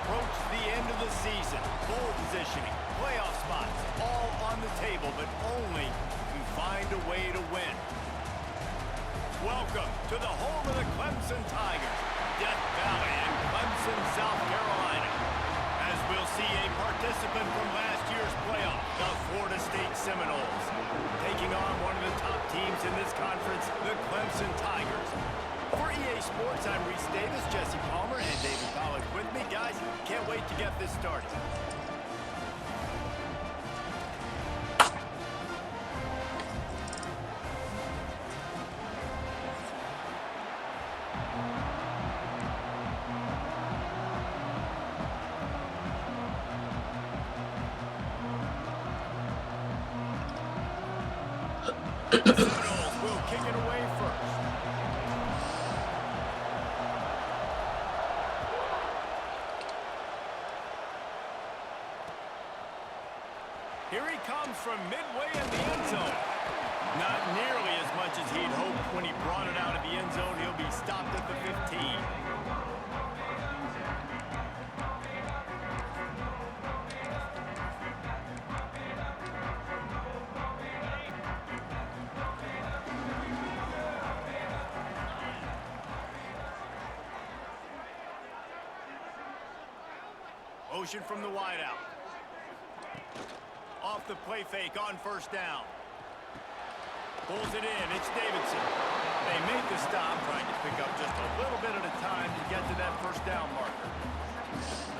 approach the end of the season, bowl positioning, playoff spots, all on the table, but only if you find a way to win. Welcome to the home of the Clemson Tigers, Death Valley in Clemson, South Carolina. As we'll see a participant from last year's playoff, the Florida State Seminoles, taking on one of the top teams in this conference, the Clemson Tigers. For EA Sports, I'm Reese Davis, Jesse Palmer, and David Pollack with me. Guys, can't wait to get this started. The Seminoles will kick it away first. Here he comes from midway in the end zone. Not nearly as much as he'd hoped when he brought it out of the end zone. He'll be stopped at the 15. Motion from the wideout. Off the play fake on first down. Pulls it in. It's Davidson. They make the stop, trying to pick up just a little bit at a time to get to that first down marker.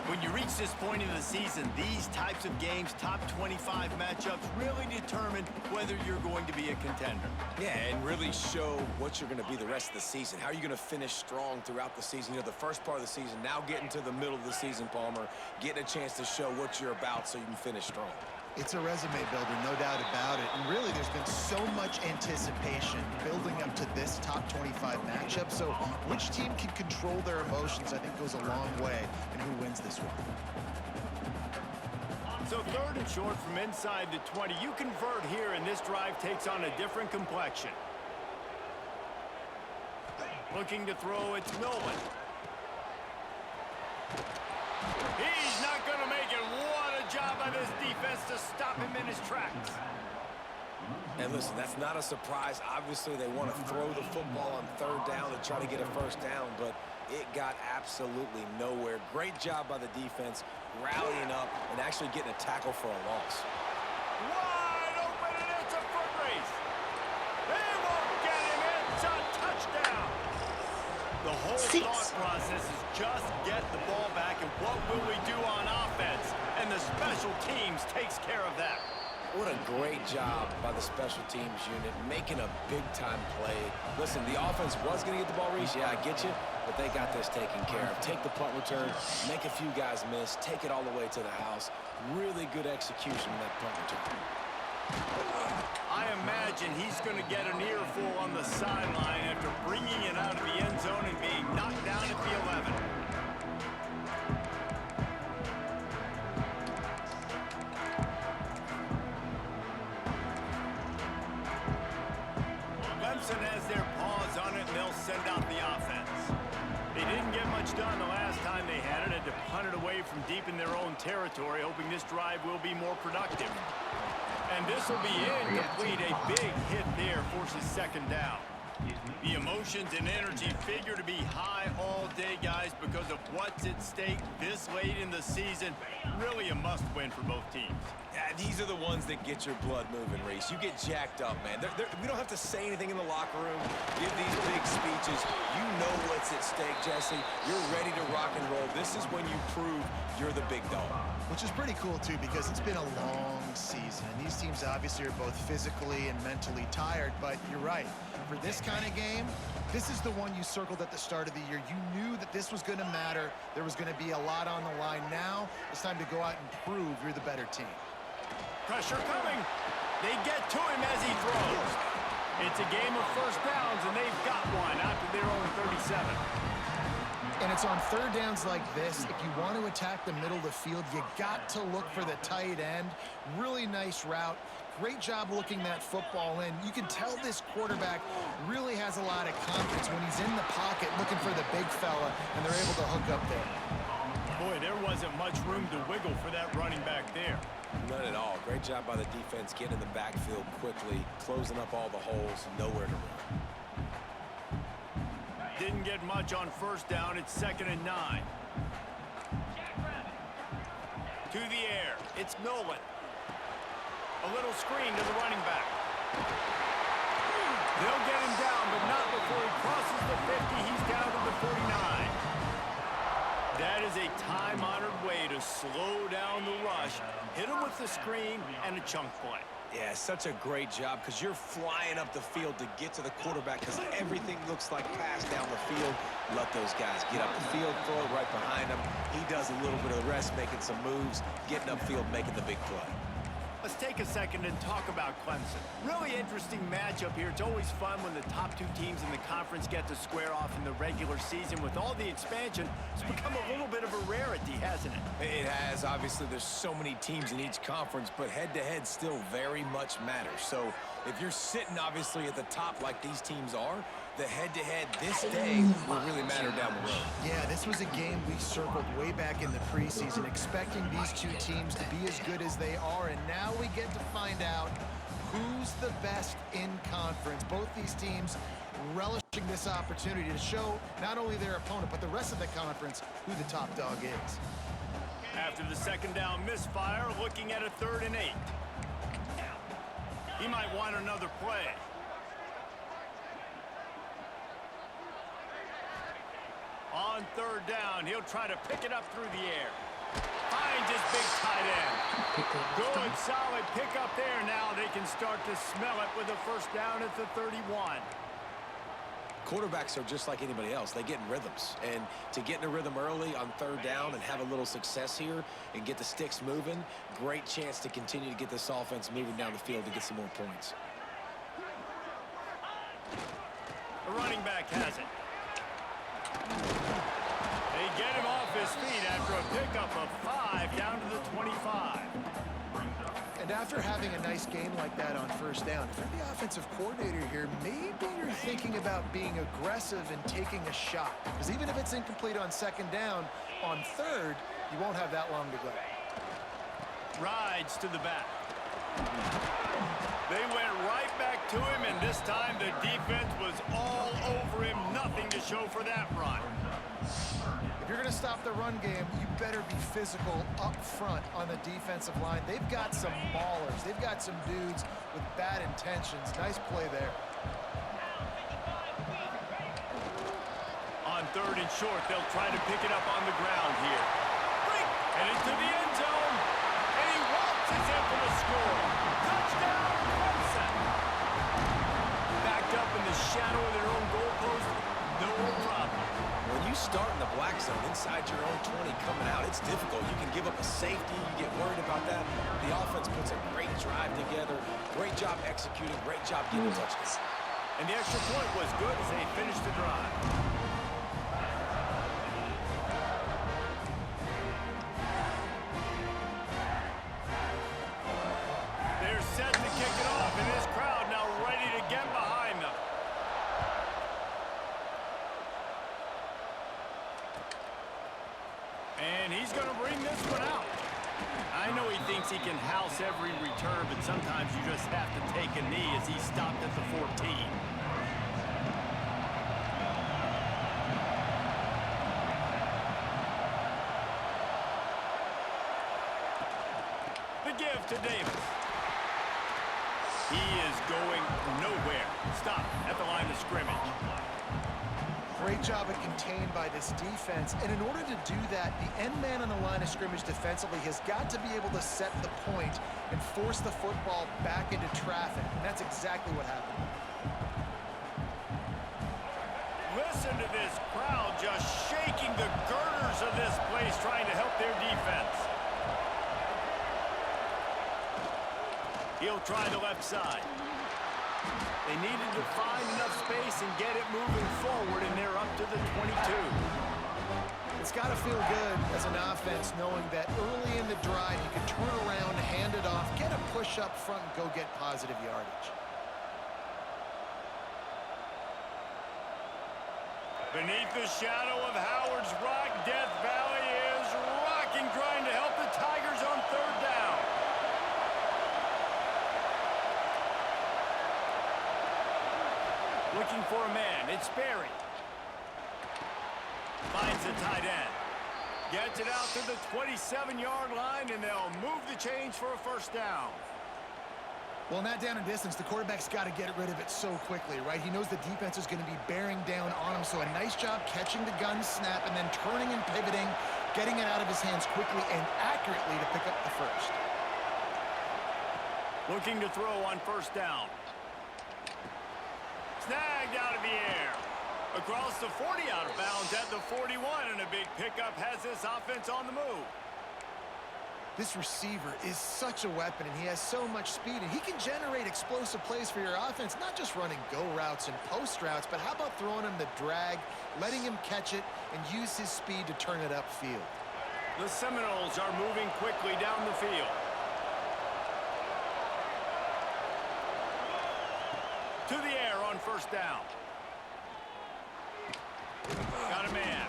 When you reach this point in the season, these types of games, top 25 matchups, really determine whether you're going to be a contender. Yeah, and really show what you're going to be the rest of the season. How are you going to finish strong throughout the season? You know, the first part of the season, now getting to the middle of the season, Palmer, getting a chance to show what you're about so you can finish strong. It's a resume builder, no doubt about it. And really, there's been so much anticipation building up to this top 25 matchup. So which team can control their emotions, I think, goes a long way in who wins this one. So third and short from inside the 20. You convert here, and this drive takes on a different complexion. Looking to throw, it's Millen. He's not going to make it. What a job by this defense to stop him in his tracks. And listen, that's not a surprise. Obviously, they want to throw the football on third down to try to get a first down, but it got absolutely nowhere. Great job by the defense, rallying up and actually getting a tackle for a loss. Wide open, and it's a foot race. They won't get him. It's a touchdown. The whole thought process is just get the ball back, and what will we do on offense? And the special teams takes care of that. What a great job by the special teams unit, making a big-time play. Listen, the offense was going to get the ball, Reese. Yeah, I get you, but they got this taken care of. Take the punt return, make a few guys miss, take it all the way to the house. Really good execution in that punt return. I imagine he's going to get an earful on the sideline after bringing it out of the end zone and being knocked down at the 11. Clemson has their paws on it, and they'll send out the offense. They didn't get much done the last time they had it, had to punt it away from deep in their own territory, hoping this drive will be more productive. And this will be incomplete. A big hit there forces second down. The emotions and energy figure to be high all day, guys, because of what's at stake this late in the season. Really a must-win for both teams. Yeah, these are the ones that get your blood moving, Reese. You get jacked up, man. We don't have to say anything in the locker room, give these big speeches. You know what's at stake, Jesse. You're ready to rock and roll. This is when you prove you're the big dog. Which is pretty cool, too, because it's been a long season. And these teams obviously are both physically and mentally tired. But you're right. For this kind of game, this is the one you circled at the start of the year. You knew that this was going to matter. There was going to be a lot on the line. Now it's time to go out and prove you're the better team. Pressure coming. They get to him as he throws. It's a game of first downs, and they've got one out to their own 37. And it's on third downs like this. If you want to attack the middle of the field, you got to look for the tight end. Really nice route. Great job looking that football in. You can tell this quarterback really has a lot of confidence when he's in the pocket looking for the big fella, and they're able to hook up there. Boy, there wasn't much room to wiggle for that running back there. None at all. Great job by the defense getting in the backfield quickly, closing up all the holes, nowhere to run. Didn't get much on first down. It's 2nd and 9. To the air. It's Nolan. A little screen to the running back. They'll get him down, but not before he crosses the 50. He's down to the 49. That is a time-honored way to slow down the rush, hit him with the screen, and a chunk play. Yeah, such a great job because you're flying up the field to get to the quarterback because everything looks like pass down the field. Let those guys get up the field, throw it right behind him. He does a little bit of the rest, making some moves, getting upfield, making the big play. Let's take a second and talk about Clemson. Really interesting matchup here. It's always fun when the top two teams in the conference get to square off in the regular season. With all the expansion, it's become a little bit of a rarity, hasn't it? It has. Obviously, there's so many teams in each conference, but head-to-head still very much matters. So if you're sitting, obviously, at the top like these teams are, the head-to-head this day will really matter down the road. Yeah, this was a game we circled way back in the preseason, expecting these two teams to be as good as they are, and now we get to find out who's the best in conference. Both these teams relishing this opportunity to show not only their opponent, but the rest of the conference who the top dog is. After the 2nd down misfire, looking at a 3rd and 8. He might want another play. On 3rd down, he'll try to pick it up through the air. Finds his big tight end. Good, solid pickup there. Now they can start to smell it with a 1st down at the 31. Quarterbacks are just like anybody else. They get in rhythms. And to get in a rhythm early on 3rd down and have a little success here and get the sticks moving, great chance to continue to get this offense moving down the field to get some more points. The running back has it. They get him off his feet after a pickup of 5 down to the 25. And after having a nice game like that on 1st down, if you're the offensive coordinator here, maybe you're thinking about being aggressive and taking a shot. Because even if it's incomplete on 2nd down, on 3rd, you won't have that long to go. Rides to the back. They went right back to him, and this time the defense was all over him. Nothing to show for that run. If you're going to stop the run game, you better be physical up front on the defensive line. They've got some maulers. They've got some dudes with bad intentions. Nice play there. On 3rd and short, they'll try to pick it up on the ground here. And into the end zone. And he waltzes in for the score. Touchdown, Clemson. Backed up in the shadow of their own goalpost. No problem. When you start in the black zone inside your own 20 coming out, it's difficult. You can give up a safety. You get worried about that. The offense puts a great drive together. Great job executing. Great job getting a touchdown. And the extra point was good as they finished the drive. They're set to kick it off, and this crowd now ready to get behind them. And he's going to bring this one out. I know he thinks he can house every return, but sometimes you just have to take a knee as he stopped at the 14. The give to Davis. He is going nowhere. Stop at the line of scrimmage. Great job of contained by this defense. And in order to do that, the end man on the line of scrimmage defensively has got to be able to set the point and force the football back into traffic. And that's exactly what happened. Listen to this crowd just shaking the girders of this place, trying to help their defense. He'll try the left side. They needed to find enough space and get it moving forward, and they're up to the 22. It's got to feel good as an offense knowing that early in the drive you can turn around, hand it off, get a push up front, and go get positive yardage. Beneath the shadow of Howard's Rock, Death Valley is right. Looking for a man. It's Berry. Finds the tight end. Gets it out to the 27-yard line, and they'll move the chains for a first down. Well, in that down and distance, the quarterback's got to get rid of it so quickly, right? He knows the defense is going to be bearing down on him, so a nice job catching the gun snap and then turning and pivoting, getting it out of his hands quickly and accurately to pick up the first. Looking to throw on first down. Snagged out of the air. Across the 40, out of bounds at the 41, and a big pickup has this offense on the move. This receiver is such a weapon, and he has so much speed, and he can generate explosive plays for your offense, not just running go routes and post routes, but how about throwing him the drag, letting him catch it, and use his speed to turn it upfield. The Seminoles are moving quickly down the field. To the air on first down. Got a man.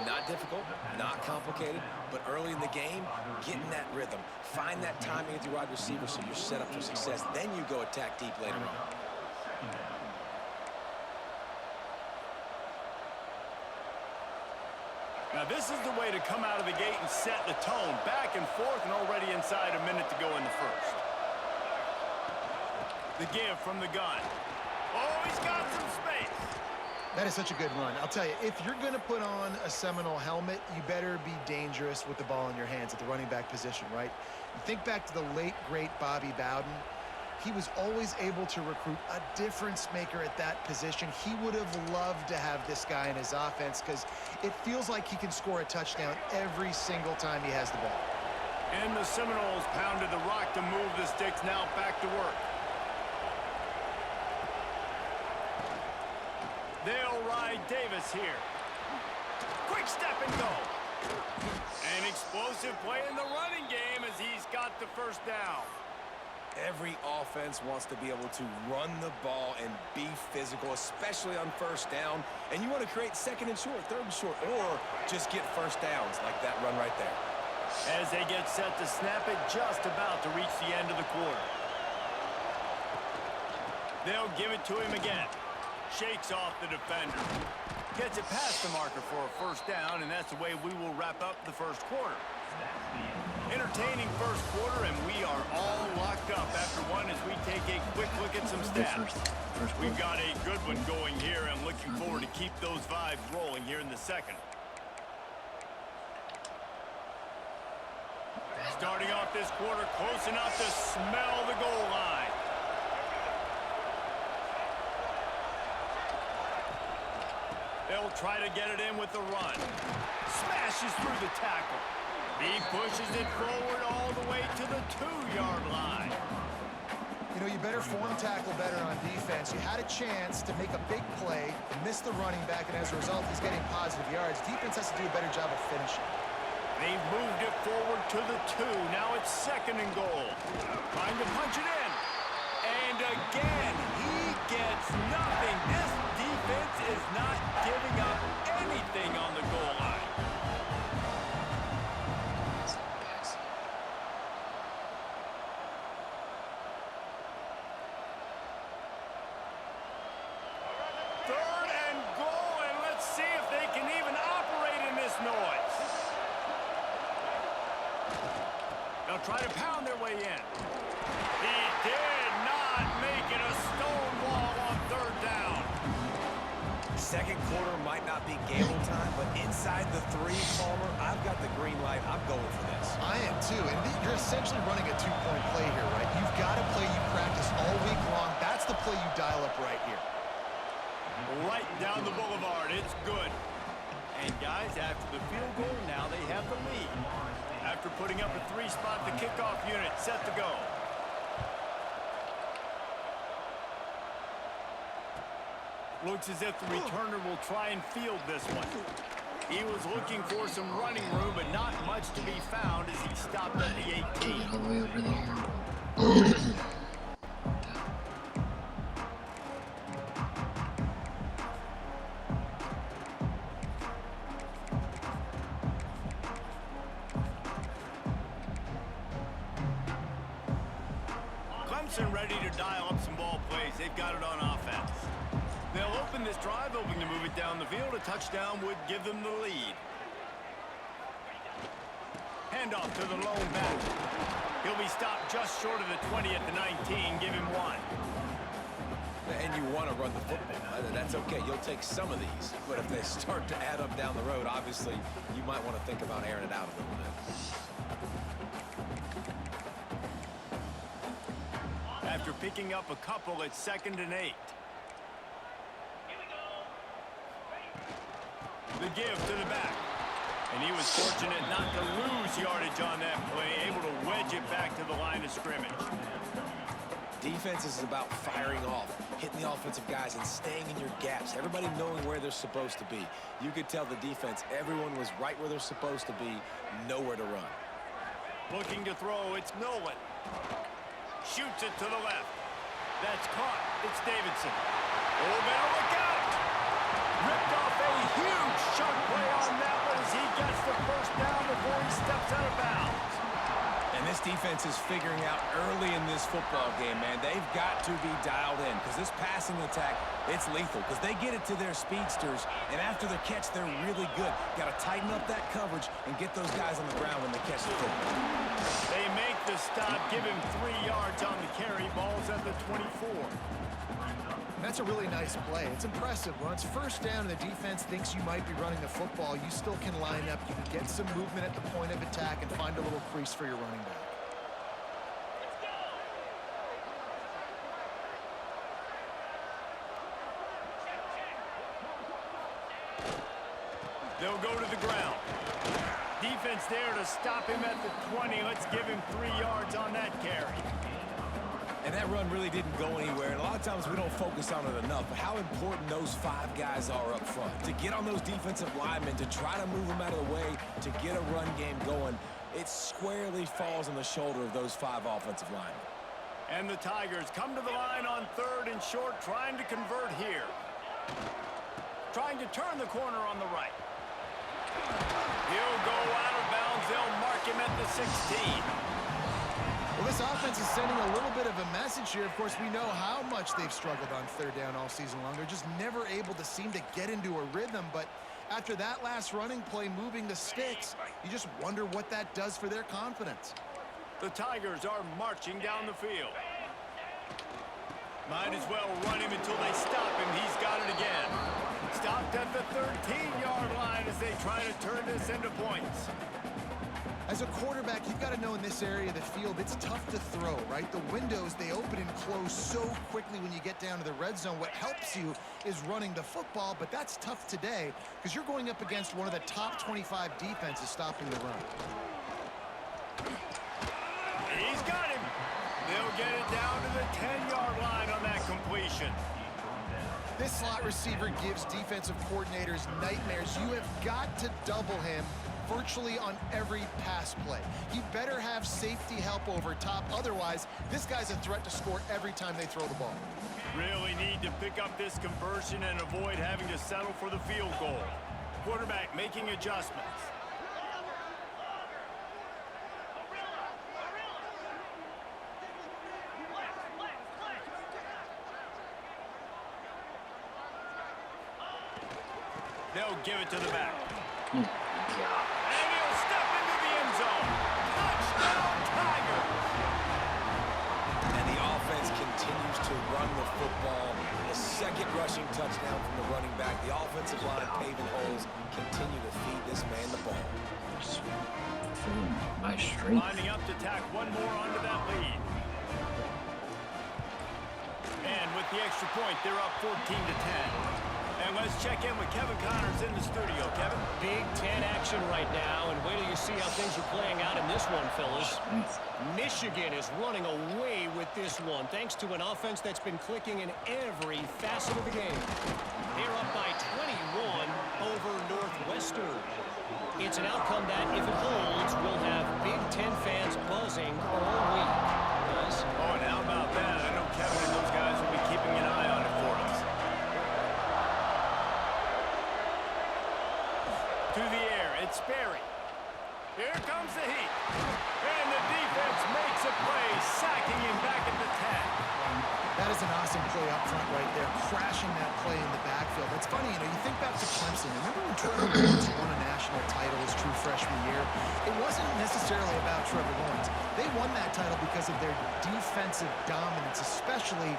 Not difficult, not complicated, but early in the game, get in that rhythm. Find that timing with your wide receiver so you're set up for success. Then you go attack deep later on. Now this is the way to come out of the gate and set the tone. Back and forth and already inside a minute to go in the first. The give from the gun. Oh, he's got some space. That is such a good run. I'll tell you, if you're going to put on a Seminole helmet, you better be dangerous with the ball in your hands at the running back position, right? You think back to the late, great Bobby Bowden. He was always able to recruit a difference maker at that position. He would have loved to have this guy in his offense because it feels like he can score a touchdown every single time he has the ball. And the Seminoles pounded the rock to move the sticks. Now back to work. They'll ride Davis here. Quick step and go. An explosive play in the running game as he's got the first down. Every offense wants to be able to run the ball and be physical, especially on first down. And you want to create second and short, third and short, or just get first downs like that run right there. As they get set to snap it, just about to reach the end of the quarter. They'll give it to him again. Shakes off the defender. Gets it past the marker for a first down, and that's the way we will wrap up the first quarter. Entertaining first quarter, and we are all locked up after one as we take a quick look at some stats. We've got a good one going here, and looking forward to keep those vibes rolling here in the second. Starting off this quarter close enough to smell the goal line. They'll try to get it in with the run. Smashes through the tackle. He pushes it forward all the way to the 2-yard line. You know, you better form tackle better on defense. You had a chance to make a big play, miss the running back, and as a result, he's getting positive yards. Defense has to do a better job of finishing. They've moved it forward to the 2. Now it's second and goal. Trying to punch it in. And again, he gets nothing. This defense is not giving up anything on the goal line. Third and goal, and let's see if they can even operate in this noise. They'll try to pound their way in. He did not make it a stone wall on third down. Second quarter might not be gamble time, but inside the 3, Palmer, I've got the green light. I'm going for this. I am too, and you're essentially running a 2-point play here, right? You've got a play you practice all week long. That's the play you dial up right here. Right down the boulevard. It's good. And guys, after the field goal, now they have the lead. After putting up a 3-spot, the kickoff unit set to go. Looks as if the returner will try and field this one. He was looking for some running room, but not much to be found as he stopped at the 18. All the way over there. Clemson ready to dial up some ball plays. They've got it on offense. open this drive, hoping to move it down the field. A touchdown would give them the lead. Handoff to the lone back. He'll be stopped just short of the 20 at the 19. Give him 1. And you want to run the football. That's okay. You'll take some of these. But if they start to add up down the road, obviously, you might want to think about airing it out a little bit. After picking up a couple, it's 2nd and 8. The give to the back. And he was fortunate not to lose yardage on that play, able to wedge it back to the line of scrimmage. Defense is about firing off, hitting the offensive guys and staying in your gaps, everybody knowing where they're supposed to be. You could tell the defense, everyone was right where they're supposed to be, nowhere to run. Looking to throw, it's Nolan. Shoots it to the left. That's caught. It's Davidson. Oh, better look out! Ripped off a huge chunk play on that one as he gets the first down before he steps out of bounds. And this defense is figuring out early in this football game, man. They've got to be dialed in because this passing attack, it's lethal because they get it to their speedsters, and after the catch, they're really good. Got to tighten up that coverage and get those guys on the ground when they catch the football. They make the stop, give him 3 yards on the carry. Ball's at the 24. And that's a really nice play. It's impressive. When it's first down and the defense thinks you might be running the football, you still can line up. You can get some movement at the point of attack and find a little crease for your running back. They'll go to the ground. Defense there to stop him at the 20. Let's give him 3 yards on that carry. And that run really didn't go anywhere. And a lot of times we don't focus on it enough. But how important those 5 guys are up front. To get on those defensive linemen, to try to move them out of the way, to get a run game going, it squarely falls on the shoulder of those 5 offensive linemen. And the Tigers come to the line on 3rd and short, trying to convert here. Trying to turn the corner on the right. He'll go out of bounds. They'll mark him at the 16. Well, this offense is sending a little bit of a message here. Of course, we know how much they've struggled on 3rd down all season long. They're just never able to seem to get into a rhythm. But after that last running play, moving the sticks, you just wonder what that does for their confidence. The Tigers are marching down the field. Might as well run him until they stop him. He's got it again. Stopped at the 13-yard line as they try to turn this into points. As a quarterback, you've got to know in this area of the field, it's tough to throw, right? The windows, they open and close so quickly when you get down to the red zone. What helps you is running the football, but that's tough today because you're going up against one of the top 25 defenses stopping the run. He's got him. They'll get it down to the 10-yard line on that completion. This slot receiver gives defensive coordinators nightmares. You have got to double him virtually on every pass play. He better have safety help over top. Otherwise, this guy's a threat to score every time they throw the ball. Really need to pick up this conversion and avoid having to settle for the field goal. Quarterback making adjustments. They'll give it to the back. And he'll step into the end zone. Touchdown, Tigers! And the offense continues to run the football. A second rushing touchdown from the running back. The offensive line paving holes continue to feed this man the ball. My strength. Lining up to tack one more onto that lead. And with the extra point, they're up 14-10. And let's check in with Kevin Connors in the studio. Kevin? Big 10 action right now, and wait till you see how things are playing out in this one, fellas. Michigan is running away with this one, thanks to an offense that's been clicking in every facet of the game. They're up by 21 over Northwestern. It's an outcome that, if it holds, will have Big 10 fans buzzing all week. Buzz? Oh, and how about that? I know Kevin and those guys will be keeping an eye on it for us. To the air, it's Sperry. Here comes the heat. And the defense makes a play, sacking him back at the 10. That is an awesome play up front right there, crashing that play in the backfield. It's funny, you think back to Clemson. Remember when Trevor Lawrence won a national title his true freshman year? It wasn't necessarily about Trevor Lawrence. They won that title because of their defensive dominance, especially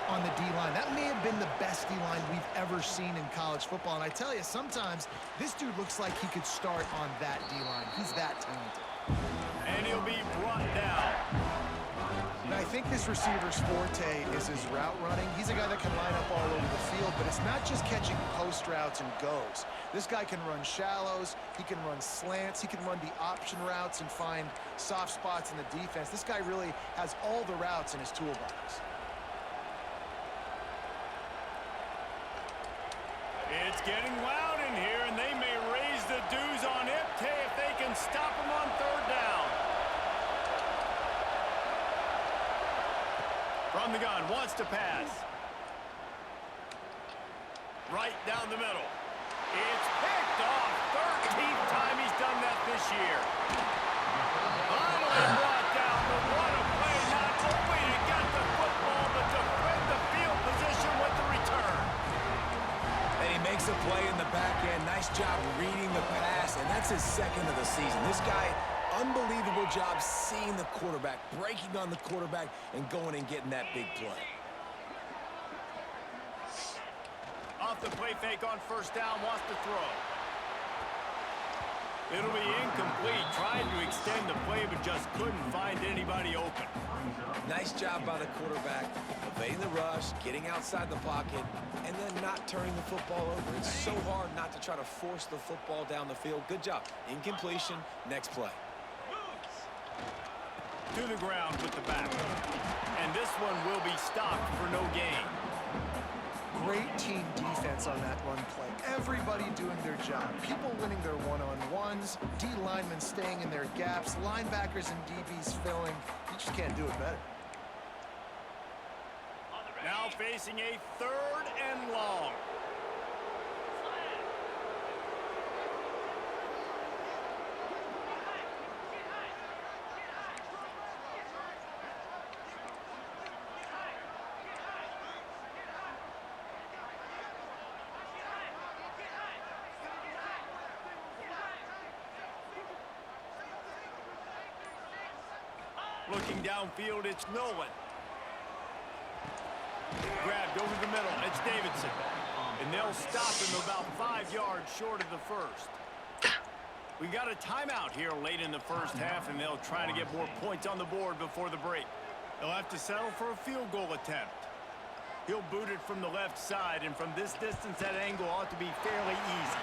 on the D-line. That may have been the best D-line we've ever seen in college football. And I tell you, sometimes this dude looks like he could start on that D-line. He's that talented. And he'll be brought down. And I think this receiver's forte is his route running. He's a guy that can line up all over the field, but it's not just catching post routes and goes. This guy can run shallows, he can run slants, he can run the option routes and find soft spots in the defense. This guy really has all the routes in his toolbox. It's getting loud in here, and they may raise the dues on Ipte if they can stop him on third down. From the gun, wants to pass. Right down the middle. It's picked off. 13th time he's done that this year. Finally brought down, but what a play. Not only to get the football, but to win the field position with the return. And he makes a play in the back end. Nice job reading the pass, and that's his second of the season. This guy, unbelievable job seeing the quarterback, breaking on the quarterback, and going and getting that big play. Off the play fake on first down, wants to throw. It'll be incomplete. Trying to extend the play, but just couldn't find anybody open. Nice job by the quarterback, evading the rush, getting outside the pocket, and then not turning the football over. It's so hard not to try to force the football down the field. Good job. Incompletion. Next play. To the ground with the back. And this one will be stopped for no gain. Great team defense on that run play. Everybody doing their job. People winning their one-on-ones, D linemen staying in their gaps, linebackers and DBs filling. You just can't do it better. Now facing a third and long. Looking downfield, it's Nolan. Grabbed over the middle, it's Davidson. And they'll stop him about 5 yards short of the first. We got a timeout here late in the first half, and they'll try to get more points on the board before the break. They'll have to settle for a field goal attempt. He'll boot it from the left side, and from this distance, that angle ought to be fairly easy.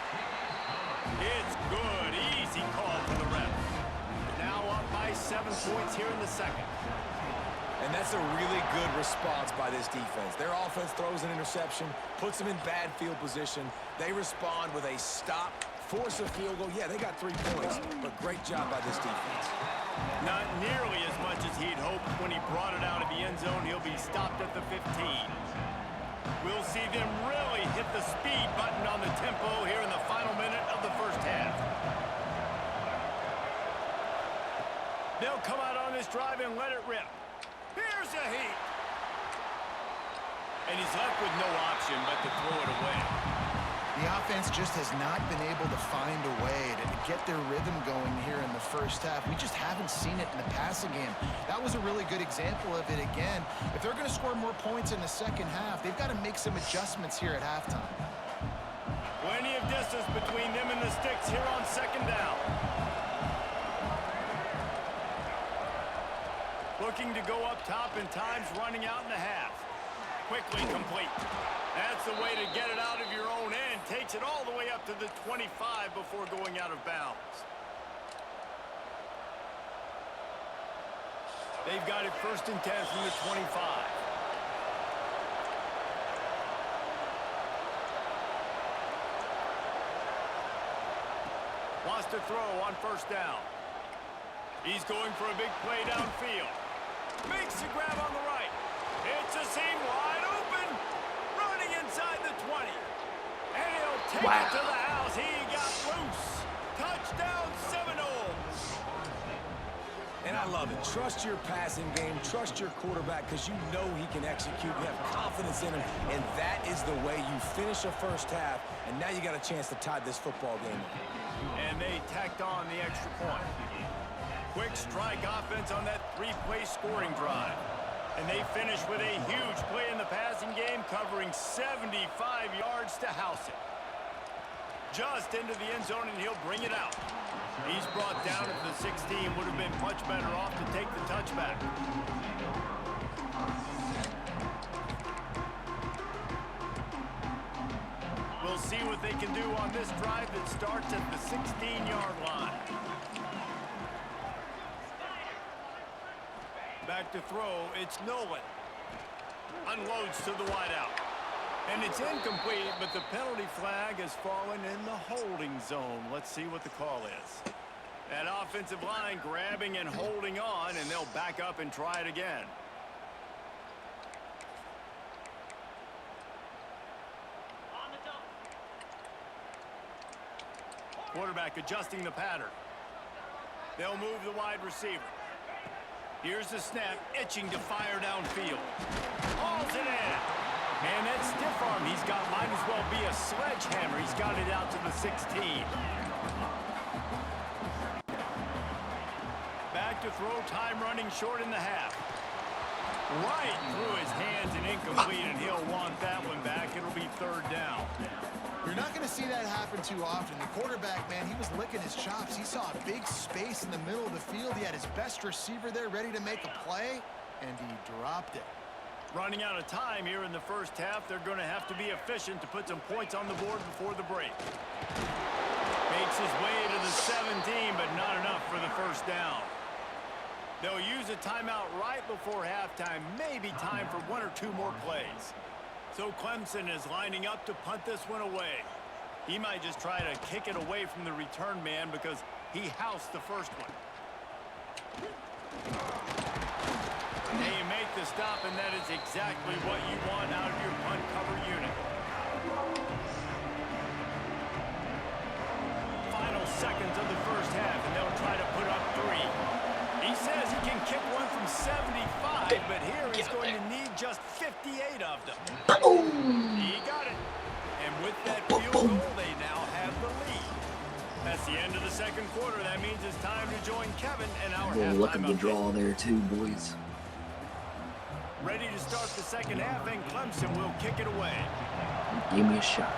It's good. Easy call for the ref. Now up by 7 points here in the second. And that's a really good response by this defense. Their offense throws an interception, puts them in bad field position. They respond with a stop, force a field goal. Yeah, they got 3 points, but great job by this defense. Not nearly as much as he'd hoped when he brought it out of the end zone. He'll be stopped at the 15. We'll see them really hit the speed button on the tempo here in the final minute of the first half. They'll come out on this drive and let it rip. Here's a heat. And he's left with no option but to throw it away. The offense just has not been able to find a way to get their rhythm going here in the first half. We just haven't seen it in the passing game. That was a really good example of it again. If they're going to score more points in the second half, they've got to make some adjustments here at halftime. Plenty of distance between them and the sticks here on second down. Looking to go up top, and time's running out in the half. Quickly complete. That's the way to get it out of your own end. Takes it all the way up to the 25 before going out of bounds. They've got it 1st and 10 from the 25. Wants to throw on first down. He's going for a big play downfield. Makes the grab on the right. It's a seam wide open. Running inside the 20. And he'll take it to the house. He got loose. Touchdown Seminoles. And I love it. Trust your passing game. Trust your quarterback because you know he can execute. You have confidence in him. And that is the way you finish a first half. And now you got a chance to tie this football game up. And they tacked on the extra point. Quick strike offense on that three-play scoring drive. And they finish with a huge play in the passing game, covering 75 yards to house it. Just into the end zone, and he'll bring it out. He's brought down at the 16. Would have been much better off to take the touchback. We'll see what they can do on this drive that starts at the 16-yard line. Back to throw, it's Nolan. Unloads to the wideout. And it's incomplete, but the penalty flag has fallen in the holding zone. Let's see what the call is. That offensive line grabbing and holding on, and they'll back up and try it again. Quarterback adjusting the pattern. They'll move the wide receiver. Here's the snap, itching to fire downfield. Hauls it in. And that stiff arm he's got might as well be a sledgehammer. He's got it out to the 16. Back to throw, time running short in the half. Right through his hands and incomplete, and he'll want that one back. It'll be third down. You're not going to see that happen too often. The quarterback, man, he was licking his chops. He saw a big space in the middle of the field. He had his best receiver there ready to make a play, and he dropped it. Running out of time here in the first half. They're going to have to be efficient to put some points on the board before the break. Makes his way to the 17, but not enough for the first down. They'll use a timeout right before halftime. Maybe time for one or two more plays. So Clemson is lining up to punt this one away. He might just try to kick it away from the return man because he housed the first one. They make the stop, and that is exactly what you want out of your punt cover unit. Final seconds of the first half, and they'll try to put up 3. He says he can kick one from 75, but here he's going to need just 58 of them. He got it. And with that field goal, they now have the lead. That's the end of the second quarter. That means it's time to join Kevin and our halftime Look at the update. draw there too, boys. Ready to start the second half, and Clemson will kick it away. Give me a shot.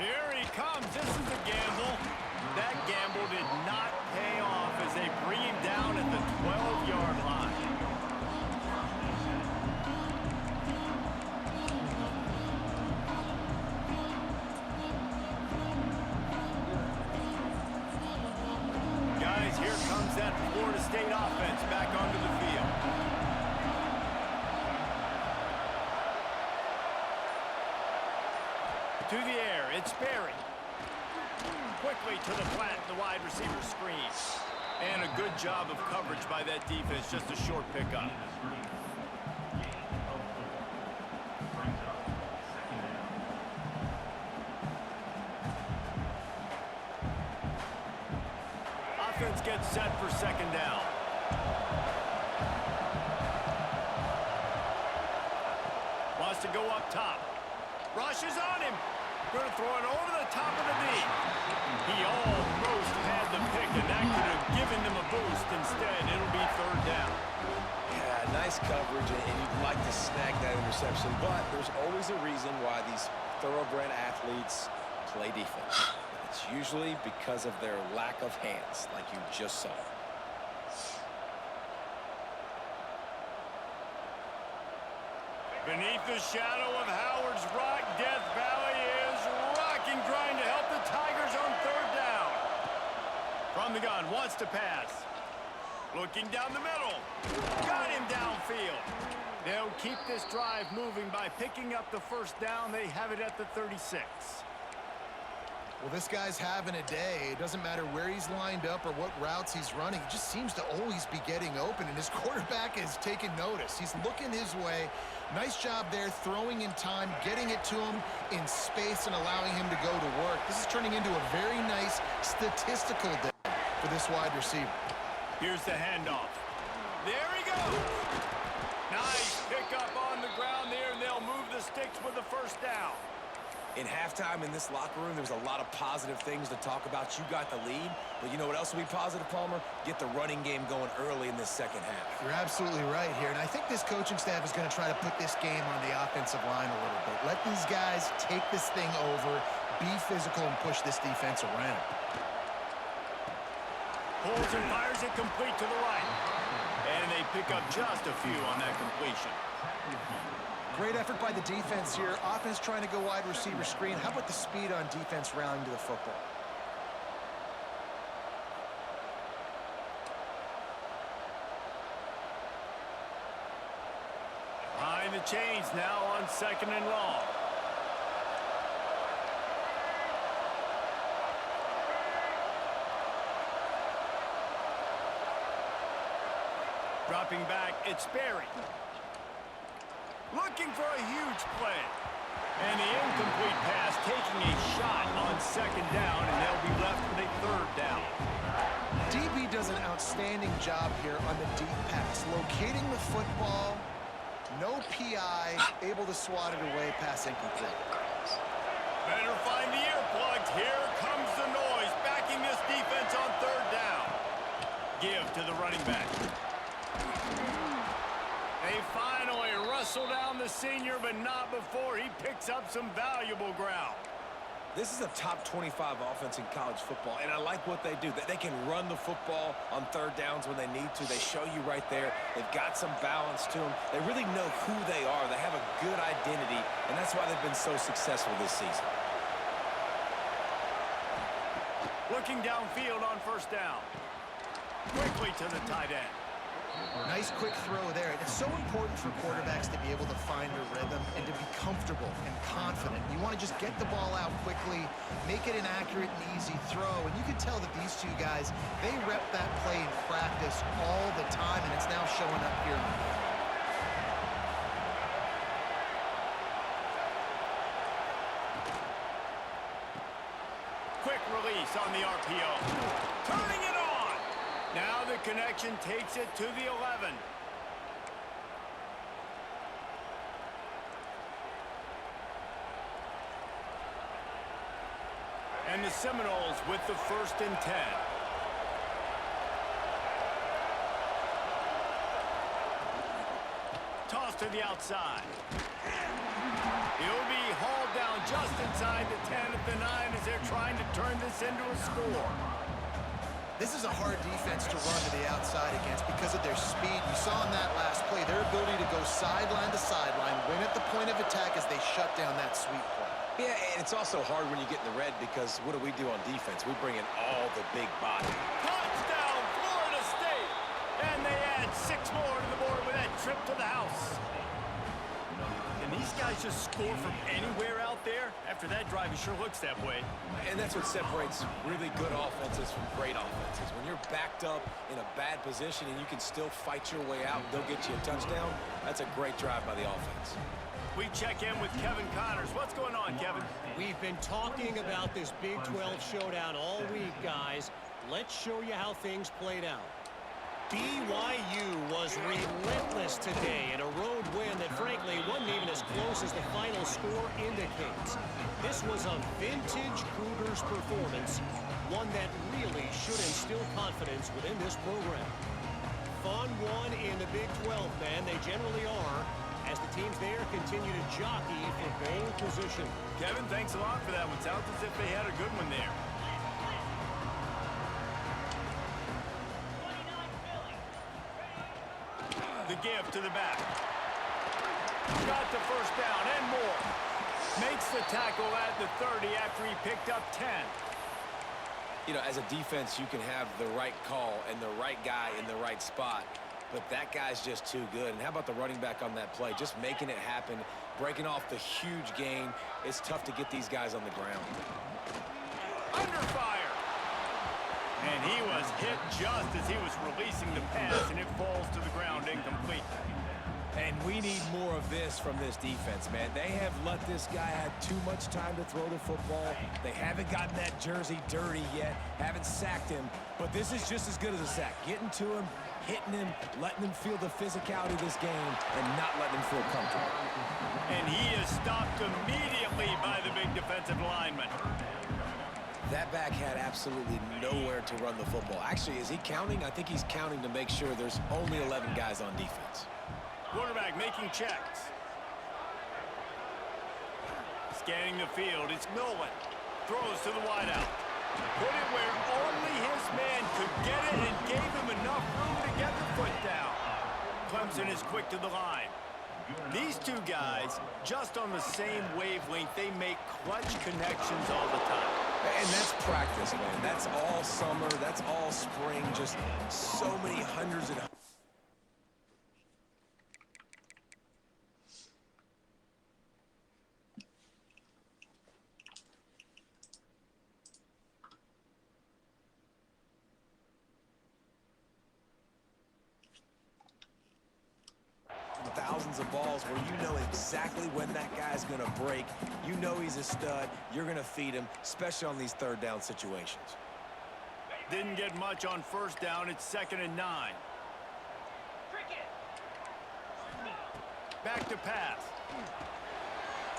Here he comes. This is a gamble. That gamble did not pay off as they bring him down at the 12-yard line. Guys, here comes that Florida State offense back onto the field. To the air, it's Berry. Quickly to the flat, the wide receiver screen. And a good job of coverage by that defense, just a short pickup. Offense gets set for second down. Wants to go up top. Rushes on him. Going to throw it over the top of the knee. He almost had the pick, and that could have given them a boost. Instead, it'll be third down. Yeah, nice coverage, and you'd like to snag that interception, but there's always a reason why these thoroughbred athletes play defense. It's usually because of their lack of hands, like you just saw. Beneath the shadow of Howard's Rock, Death Valley is rocking, trying to help the Tigers on third down. From the gun, wants to pass. Looking down the middle. Got him downfield. They'll keep this drive moving by picking up the first down. They have it at the 36. Well, this guy's having a day. It doesn't matter where he's lined up or what routes he's running. He just seems to always be getting open, and his quarterback is taking notice. He's looking his way. Nice job there, throwing in time, getting it to him in space, and allowing him to go to work. This is turning into a very nice statistical day for this wide receiver. Here's the handoff. There he goes. Nice pickup on the ground there, and they'll move the sticks with the first down. In halftime in this locker room, there was a lot of positive things to talk about. You got the lead, but you know what else will be positive, Palmer? Get the running game going early in this second half. You're absolutely right here, and I think this coaching staff is going to try to put this game on the offensive line a little bit. Let these guys take this thing over, be physical, and push this defense around. Pulls and fires it complete to the right. And they pick up just a few on that completion. Great effort by the defense here. Offense trying to go wide receiver screen. How about the speed on defense rallying to the football? Behind the chains now on 2nd and long. Dropping back, it's Berry. Looking for a huge play. And the incomplete pass taking a shot on 2nd down, and they'll be left with a 3rd down. DB does an outstanding job here on the deep pass. Locating the football, no PI, able to swat it away, pass incomplete. Better find the earplugs. Here comes the noise, backing this defense on 3rd down. Give to the running back. They finally wrestle down the senior, but not before he picks up some valuable ground. This is a top 25 offense in college football, and I like what they do. They can run the football on 3rd downs when they need to. They show you right there. They've got some balance to them. They really know who they are. They have a good identity, and that's why they've been so successful this season. Looking downfield on 1st down. Quickly to the tight end. Nice quick throw there. It's so important for quarterbacks to be able to find their rhythm and to be comfortable and confident. You want to just get the ball out quickly, make it an accurate and easy throw. And you can tell that these two guys, they rep that play in practice all the time, and it's now showing up here in the game. Quick release on the RPO. Turning it on. Now the connection takes it to the 11. And the Seminoles with the 1st and 10. Toss to the outside. He'll be hauled down just inside the 10 at the 9 as they're trying to turn this into a score. This is a hard defense to run to the outside against because of their speed. You saw in that last play their ability to go sideline to sideline, win at the point of attack as they shut down that sweep play. Yeah, and it's also hard when you get in the red because what do we do on defense? We bring in all the big body. Touchdown, Florida State! And they add 6 more to the board with that trip to the house. Can these guys just score from anywhere out there? After that drive, it sure looks that way. And that's what separates really good offenses from great offenses. When you're backed up in a bad position and you can still fight your way out and they'll get you a touchdown, that's a great drive by the offense. We check in with Kevin Connors. What's going on, Kevin? We've been talking about this Big 12 showdown all week, guys. Let's show you how things played out. BYU was relentless today in a road win that frankly wasn't even as close as the final score indicates. This was a vintage Cougars performance, one that really should instill confidence within this program. Fun one in the Big 12, man. They generally are, as the teams there continue to jockey for bowl position. Kevin, thanks a lot for that one. Sounds as if they had a good one there. The give to the back. Got the 1st down and more. Makes the tackle at the 30 after he picked up 10. You know, as a defense, you can have the right call and the right guy in the right spot, but that guy's just too good. And how about the running back on that play? Just making it happen, breaking off the huge gain. It's tough to get these guys on the ground. Under fire. And he was hit just as he was releasing the pass, and it falls to the ground incomplete. And we need more of this from this defense, man. They have let this guy have too much time to throw the football. They haven't gotten that jersey dirty yet, haven't sacked him. But this is just as good as a sack. Getting to him, hitting him, letting him feel the physicality of this game, and not letting him feel comfortable. And he is stopped immediately by the big defensive lineman. That back had absolutely nowhere to run the football. Actually, is he counting? I think he's counting to make sure there's only 11 guys on defense. Quarterback making checks. Scanning the field, it's Nolan. Throws to the wideout. Put it where only his man could get it and gave him enough room to get the foot down. Clemson is quick to the line. These two guys, just on the same wavelength, they make clutch connections all the time. And that's practice, man. That's all summer. That's all spring. Just so many hundreds and thousands of balls where you know exactly when that guy's going to break. You know he's a stud. You're going to feed him, especially on these third down situations. Didn't get much on first down. It's 2nd and 9. Back to pass.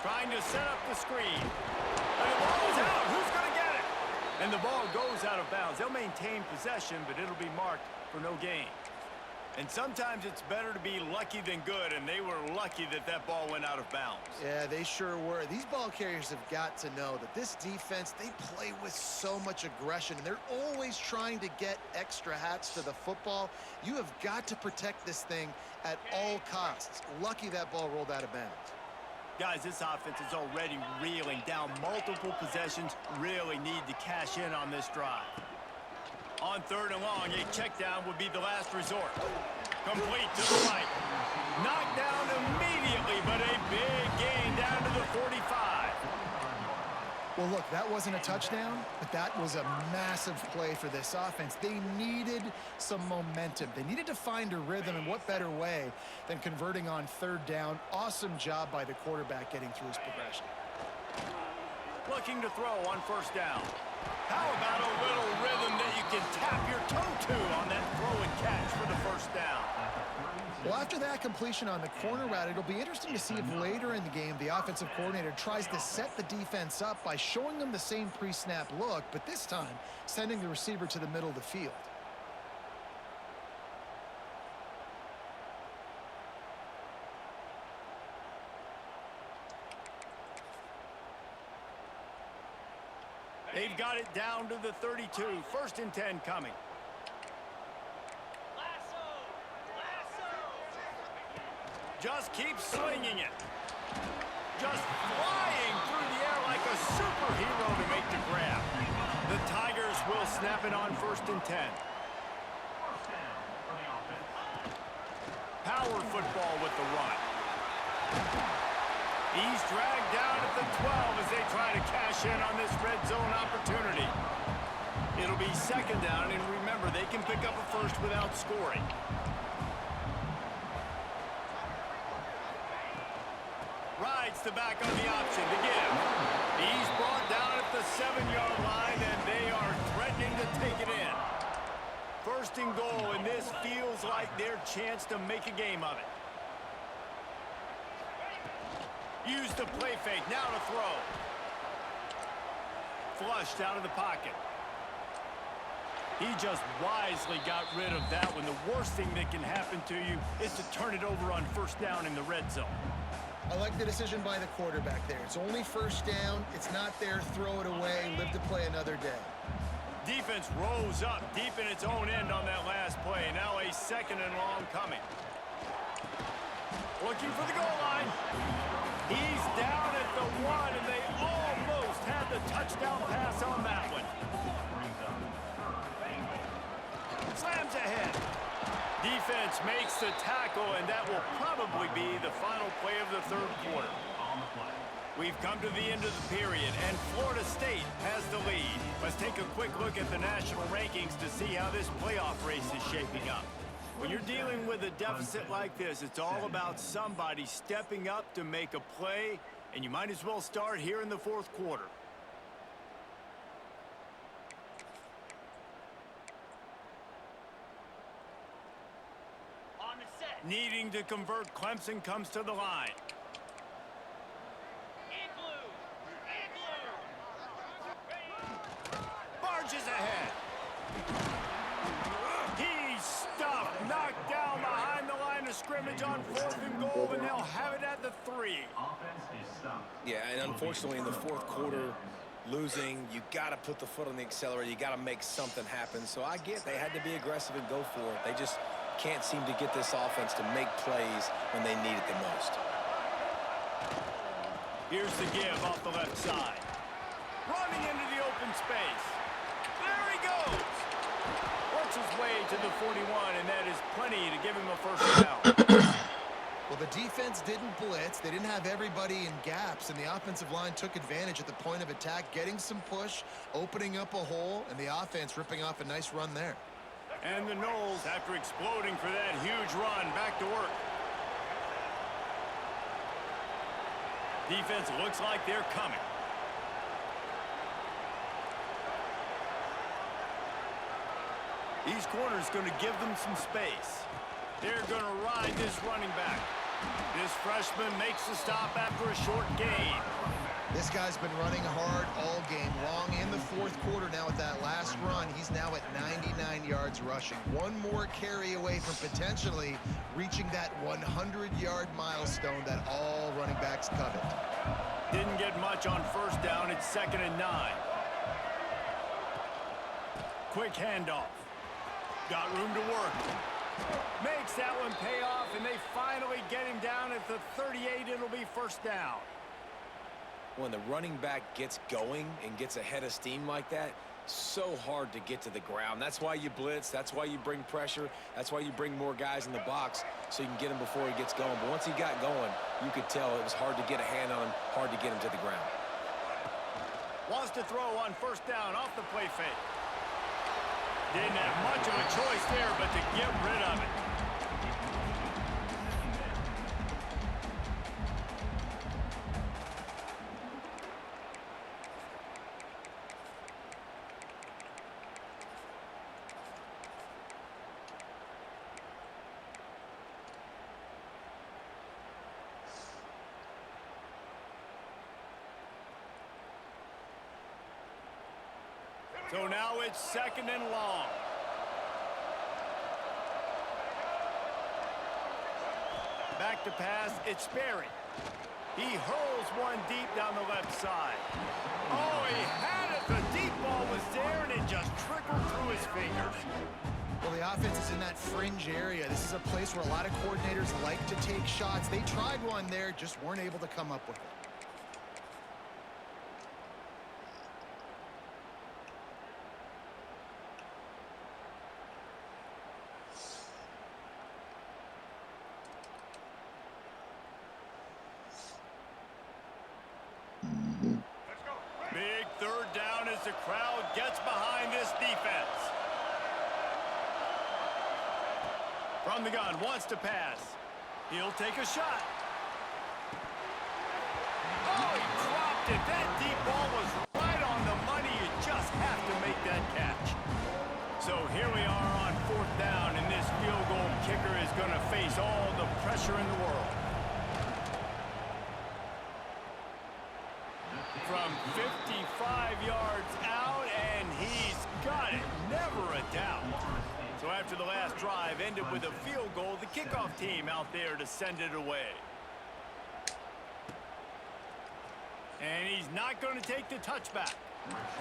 Trying to set up the screen. And the ball's out. Who's going to get it? And the ball goes out of bounds. They'll maintain possession, but it'll be marked for no gain. And sometimes it's better to be lucky than good, and they were lucky that that ball went out of bounds. Yeah, they sure were. These ball carriers have got to know that this defense, they play with so much aggression, and they're always trying to get extra hats to the football. You have got to protect this thing at all costs. Lucky that ball rolled out of bounds. Guys, this offense is already reeling down multiple possessions. Really need to cash in on this drive. On 3rd and long, a check down would be the last resort. Complete to the right. Knocked down immediately, but a big gain down to the 45. Well, look, that wasn't a touchdown, but that was a massive play for this offense. They needed some momentum. They needed to find a rhythm, and what better way than converting on 3rd down. Awesome job by the quarterback getting through his progression. Looking to throw on 1st down. How about a little rhythm that you can tap your toe to on that throw and catch for the 1st down? Well, after that completion on the corner route, it'll be interesting to see if later in the game the offensive coordinator tries to set the defense up by showing them the same pre-snap look, but this time sending the receiver to the middle of the field. They've got it down to the 32. 1st and 10 coming. Just keep slinging it. Just flying through the air like a superhero to make the grab. The Tigers will snap it on 1st and 10. Power football with the run. He's dragged down at the 12 as they try to cash in on this red zone opportunity. It'll be 2nd down, and remember, they can pick up a first without scoring. Rides the back on the option to give. He's brought down at the 7-yard line, and they are threatening to take it in. 1st and goal, and this feels like their chance to make a game of it. Use the play fake, now to throw. Flushed out of the pocket. He just wisely got rid of that one. The worst thing that can happen to you is to turn it over on 1st down in the red zone. I like the decision by the quarterback there. It's only 1st down. It's not there. Throw it away. Live to play another day. Defense rose up deep in its own end on that last play. Now a 2nd and long coming. Looking for the goal line. He's down at the 1, and they almost had the touchdown pass on that one. Slams ahead. Defense makes the tackle, and that will probably be the final play of the 3rd quarter. We've come to the end of the period, and Florida State has the lead. Let's take a quick look at the national rankings to see how this playoff race is shaping up. When you're dealing with a deficit like this, it's all about somebody stepping up to make a play, and you might as well start here in the fourth quarter. On the set. Needing to convert, Clemson comes to the line. Barges ahead. He's stuffed, knocked down behind the line of scrimmage on 4th and goal, and they'll have it at the 3. Yeah, and unfortunately in the fourth quarter, losing, you got to put the foot on the accelerator. You got to make something happen. So I get they had to be aggressive and go for it. They just can't seem to get this offense to make plays when they need it the most. Here's the give off the left side. Running into the open space. There he goes. Works his way to the 41, and that is plenty to give him a first down. Well, the defense didn't blitz. They didn't have everybody in gaps, and the offensive line took advantage at the point of attack, getting some push, opening up a hole, and the offense ripping off a nice run there. And the Noles, after exploding for that huge run, back to work. Defense looks like they're coming. These corners going to give them some space. They're going to ride this running back. This freshman makes the stop after a short gain. This guy's been running hard all game long in the fourth quarter. Now with that last run, he's now at 99 yards rushing. One more carry away from potentially reaching that 100-yard milestone that all running backs covet. Didn't get much on first down. It's 2nd and 9. Quick handoff. Got room to work. Makes that one pay off, and they finally get him down at the 38. It'll be first down. When the running back gets going and gets ahead of steam like that, so hard to get to the ground. That's why you blitz. That's why you bring pressure. That's why you bring more guys in the box so you can get him before he gets going. But once he got going, you could tell it was hard to get a hand on him, hard to get him to the ground. Wants to throw on first down off the play fake. Didn't have much of a choice there but to get rid of it. So now it's 2nd and long. Back to pass, it's Sperry. He hurls one deep down the left side. Oh, he had it. The deep ball was there, and it just trickled through his fingers. Well, the offense is in that fringe area. This is a place where a lot of coordinators like to take shots. They tried one there, just weren't able to come up with it. Big third down as the crowd gets behind this defense. From the gun, wants to pass. He'll take a shot. Oh, he dropped it. That deep ball was right on the money. You just have to make that catch. So here we are on 4th down, and this field goal kicker is going to face all the pressure in the world. From 55 yards out, and he's got it. Never a doubt. So after the last drive ended with a field goal, the kickoff team out there to send it away. And he's not going to take the touchback.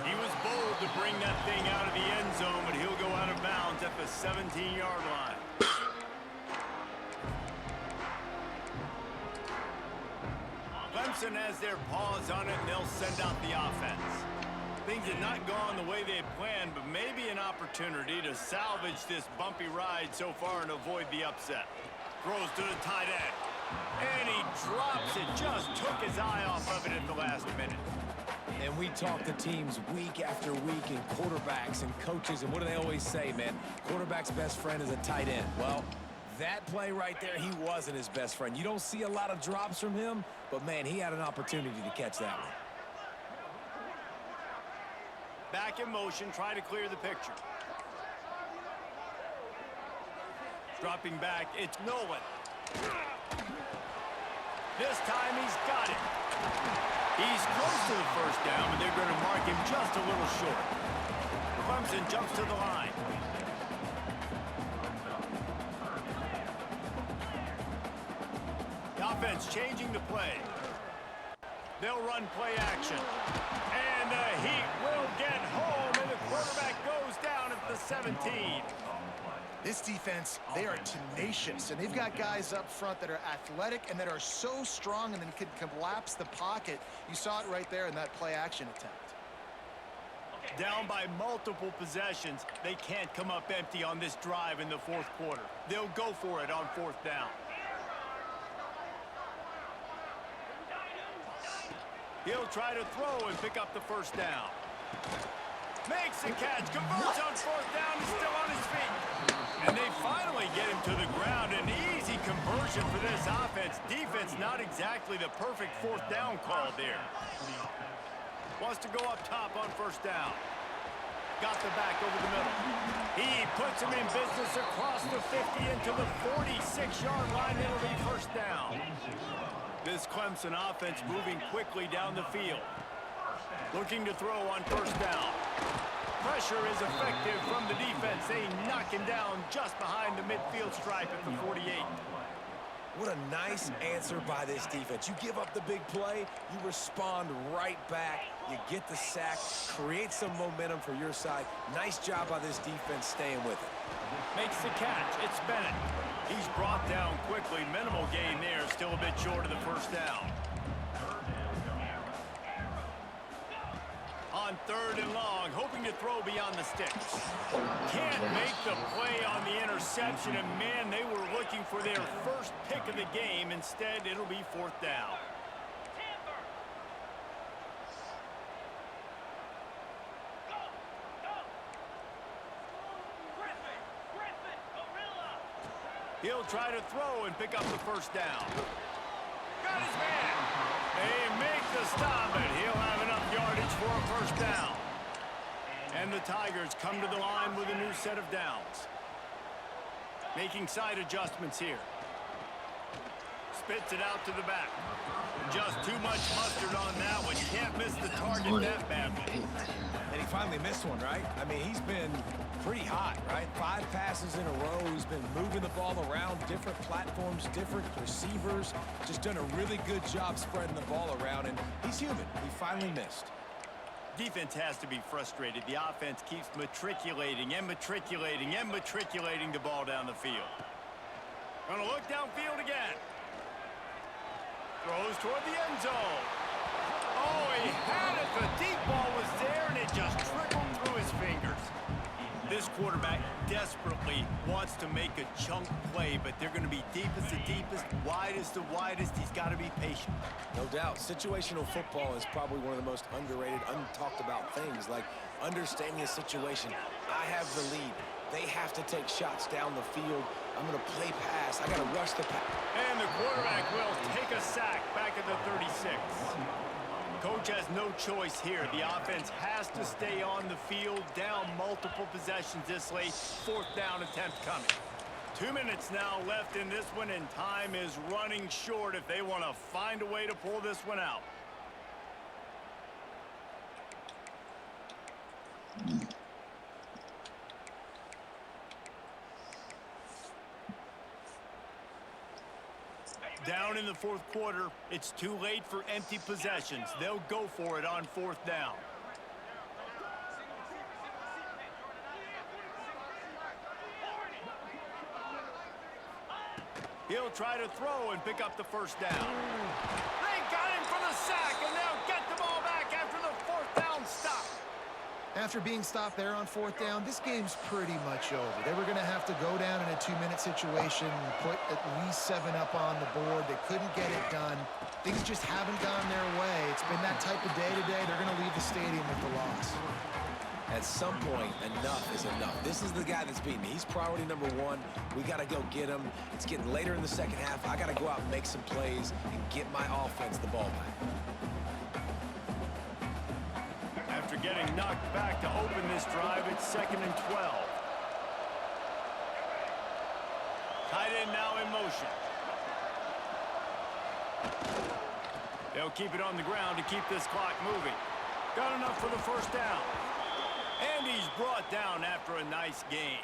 He was bold to bring that thing out of the end zone, but he'll go out of bounds at the 17-yard line. Clemson has their paws on it, and they'll send out the offense. Things had not gone the way they had planned, but maybe an opportunity to salvage this bumpy ride so far and avoid the upset. Throws to the tight end. And he drops it. Just took his eye off of it at the last minute. And we talk to teams week after week and quarterbacks and coaches, and what do they always say, man? Quarterback's best friend is a tight end. Well, that play right there, he wasn't his best friend. You don't see a lot of drops from him, but, man, he had an opportunity to catch that one. Back in motion, try to clear the picture. Dropping back, it's Nolan. This time he's got it. He's close to the first down, but they're going to mark him just a little short. Clemson jumps to the line. The offense changing the play. They'll run play action. And the Heat will get home, and the quarterback goes down at the 17. This defense, they are tenacious, and they've got guys up front that are athletic and that are so strong and then can collapse the pocket. You saw it right there in that play-action attempt. Down by multiple possessions, they can't come up empty on this drive in the fourth quarter. They'll go for it on fourth down. He'll try to throw and pick up the first down. Makes the catch, converts on fourth down, he's still on his feet. And they finally get him to the ground. An easy conversion for this offense. Defense not exactly the perfect fourth down call there. Wants to go up top on first down. Got the back over the middle. He puts him in business across the 50 into the 46-yard line. It'll be first down. This Clemson offense moving quickly down the field. Looking to throw on first down. Pressure is effective from the defense. They knock him down just behind the midfield stripe at the 48. What a nice answer by this defense. You give up the big play, you respond right back, you get the sack, create some momentum for your side. Nice job by this defense staying with it. Makes the catch. It's Bennett. He's brought down quickly. Minimal gain there. Still a bit short of the first down. On third and long, hoping to throw beyond the sticks. Can't make the play on the interception, and man, they were looking for their first pick of the game. Instead, it'll be fourth down. He'll try to throw and pick up the first down. Got his man. They make the stop, but he'll have enough yardage for a first down. And the Tigers come to the line with a new set of downs. Making side adjustments here. Spits it out to the back. Just too much mustard on that one. Can't miss the target that badly. And he finally missed one, right? I mean, he's been pretty hot, right? 5 passes in a row. He's been moving the ball around, different platforms, different receivers. Just done a really good job spreading the ball around, and he's human. He finally missed. Defense has to be frustrated. The offense keeps matriculating and matriculating and matriculating the ball down the field. Gonna look downfield again. Throws toward the end zone. Oh, he had it. The deep ball was there, and it just trickled through his fingers. This quarterback desperately wants to make a chunk play, but they're going to be deepest to deepest, widest to widest. He's got to be patient. No doubt. Situational football is probably one of the most underrated, untalked about things, like understanding the situation. I have the lead. They have to take shots down the field. I'm going to play pass. I got to rush the pass. And the quarterback will take a sack back at the 36. Coach has no choice here. The offense has to stay on the field, down multiple possessions this late. Fourth down attempt coming. 2 minutes now left in this one, and time is running short if they want to find a way to pull this one out. Down in the fourth quarter, it's too late for empty possessions. They'll go for it on fourth down. He'll try to throw and pick up the first down. They got him for the sack, and they'll get the ball back after the fourth down stop. Yeah, After being stopped there on 4th down, this game's pretty much over. They were going to have to go down in a 2-minute situation and put at least 7 up on the board. They couldn't get it done. Things just haven't gone their way. It's been that type of day today. They're going to leave the stadium with the loss. At some point, enough is enough. This is the guy that's beating me. He's priority number 1. We got to go get him. It's getting later in the second half. I got to go out and make some plays and get my offense the ball back. After getting knocked back to open this drive, it's 2nd and 12. Tight end now in motion. They'll keep it on the ground to keep this clock moving. Got enough for the first down. And he's brought down after a nice game.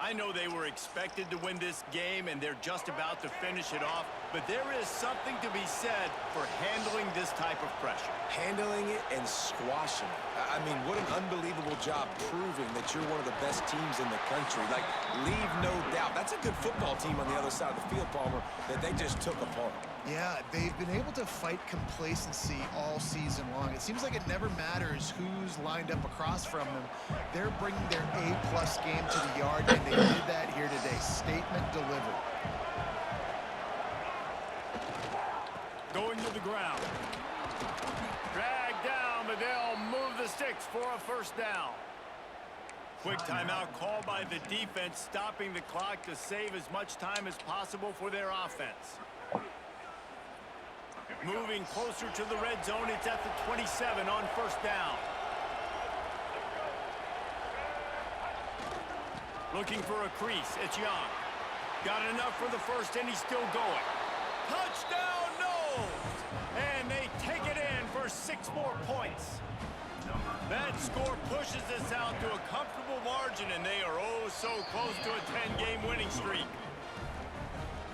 I know they were expected to win this game, and they're just about to finish it off, but there is something to be said for handling this type of pressure. Handling it and squashing it. I mean, what an unbelievable job proving that you're one of the best teams in the country. Like, leave no doubt. That's a good football team on the other side of the field, Palmer, that they just took apart. Yeah, they've been able to fight complacency all season long. It seems like it never matters who's lined up across from them. They're bringing their A-plus game to the yard, and they did that here today. Statement delivered. Going to the ground. Dragged down, but they'll move the sticks for a first down. Quick timeout called by the defense, stopping the clock to save as much time as possible for their offense. Moving closer to the red zone, it's at the 27 on first down. Looking for a crease, it's Young. Got enough for the first, and he's still going. Touchdown, no! And they take it in for 6 more points. That score pushes us out to a comfortable margin, and they are oh so close to a 10-game winning streak.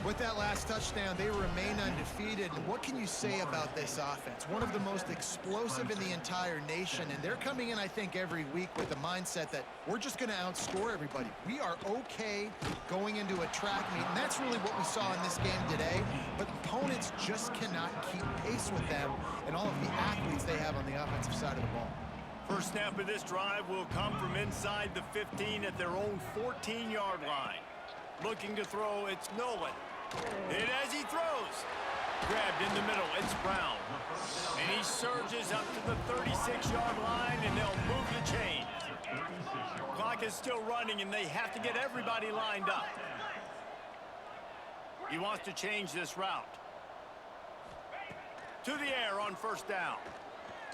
With that last touchdown, they remain undefeated. And what can you say about this offense? One of the most explosive in the entire nation, and they're coming in, I think, every week with the mindset that we're just going to outscore everybody. We are okay going into a track meet, and that's really what we saw in this game today. But opponents just cannot keep pace with them and all of the athletes they have on the offensive side of the ball. First snap of this drive will come from inside the 15 at their own 14-yard line. Looking to throw, it's Nolan. Hit as he throws. Grabbed in the middle, it's Brown. And he surges up to the 36-yard line, and they'll move the chains. Clock is still running, and they have to get everybody lined up. He wants to change this route. To the air on first down.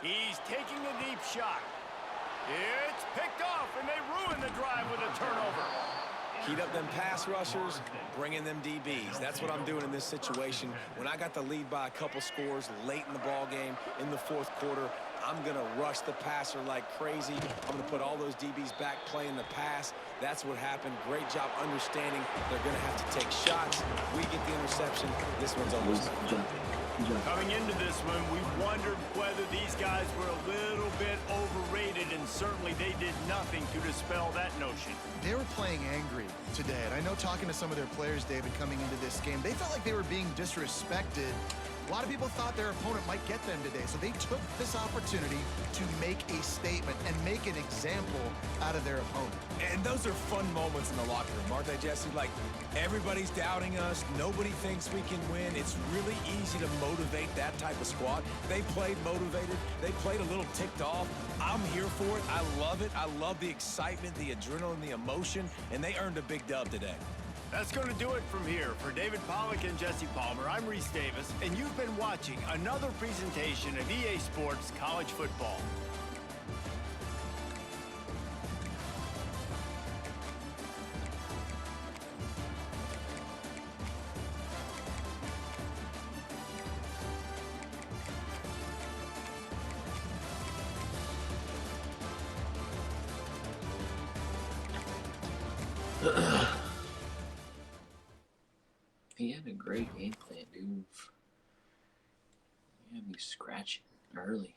He's taking a deep shot. It's picked off, and they ruin the drive with a turnover. Heat up them pass rushers, bring in them DBs. That's what I'm doing in this situation. When I got the lead by a couple scores late in the ball game in the 4th quarter, I'm going to rush the passer like crazy. I'm going to put all those DBs back playing the pass. That's what happened. Great job understanding they're going to have to take shots. We get the interception. This one's almost done. Coming into this one, we wondered whether these guys were a little bit overrated, and certainly they did nothing to dispel that notion. They were playing angry today, and I know talking to some of their players, David, coming into this game, they felt like they were being disrespected. A lot of people thought their opponent might get them today, so they took this opportunity to make a statement and make an example out of their opponent. And those are fun moments in the locker room, aren't they, Jesse? Like, everybody's doubting us. Nobody thinks we can win. It's really easy to motivate that type of squad. They played motivated. They played a little ticked off. I'm here for it. I love it. I love the excitement, the adrenaline, the emotion, and they earned a big dub today. That's going to do it from here. For David Pollack and Jesse Palmer, I'm Reese Davis, and you've been watching another presentation of EA Sports College Football. He had a great game plan, dude. He had me scratching early.